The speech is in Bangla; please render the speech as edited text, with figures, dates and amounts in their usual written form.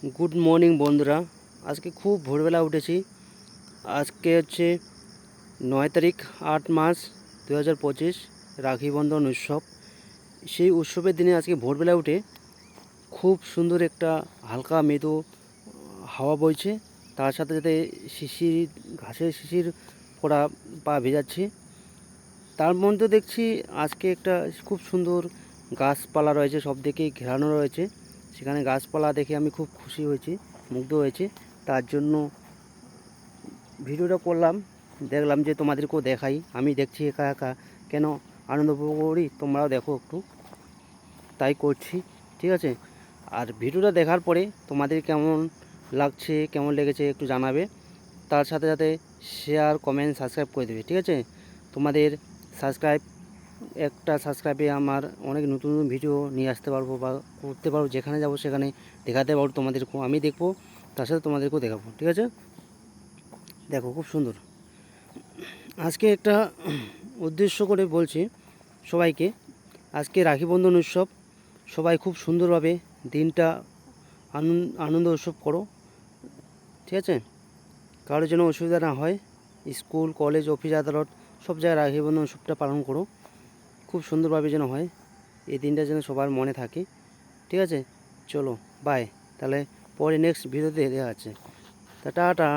গুড মর্নিং বন্ধুরা। আজকে খুব ভোরবেলা উঠেছি। আজকে হচ্ছে 9 তারিখ 8 মাস 2025, রাখি বন্ধন উৎসব। সেই উৎসবের দিনে আজকে ভোরবেলা উঠে খুব সুন্দর একটা হালকা মৃদু হাওয়া বইছে, তার সাথে সাথে শিশির, ঘাসের শিশির পড়া পা ভেজাচ্ছে। তার মধ্যে দেখছি আজকে একটা খুব সুন্দর গাছপালা রয়েছে, সব দিকে ঘেরানো রয়েছে। সেখানে গাছপালা দেখে আমি খুব খুশি হয়েছি, মুগ্ধ হয়েছি। তার জন্য ভিডিওটা করলাম, দেখলাম যে তোমাদেরকেও দেখাই। আমি দেখছি একা একা কেন আনন্দ উপভোগ করি, তোমরাও দেখো একটু, তাই করছি। ঠিক আছে, আর ভিডিওটা দেখার পরে তোমাদের কেমন লাগছে, কেমন লেগেছে একটু জানাবে। তার সাথে সাথে শেয়ার, কমেন্ট, সাবস্ক্রাইব করে দেবে। ঠিক আছে, তোমাদের একটা সাবস্ক্রাইবে আমার অনেক নতুন নতুন ভিডিও নিয়ে আসতে পারবো বা করতে পারবো। যেখানে যাব সেখানে দেখাতে পারবো তোমাদেরকেও, আমি দেখবো, তার সাথে তোমাদেরকেও দেখাবো। ঠিক আছে, দেখো খুব সুন্দর। আজকে একটা উদ্দেশ্য করে বলছি সবাইকে, আজকে রাখি বন্ধন উৎসব। সবাই খুব সুন্দরভাবে দিনটা আনন্দ উৎসব করো। ঠিক আছে, কারোর যেন অসুবিধা না হয়। স্কুল, কলেজ, অফিস, আদালত সব জায়গায় রাখি বন্ধন উৎসবটা পালন করো, খুব সুন্দরভাবে যেন হয়। এই দিনটা যেন সবার মনে থাকে। ঠিক আছে, চলো বাই। তাহলে পরে নেক্সট ভিডিওতে দেখা যাচ্ছে। টাটা।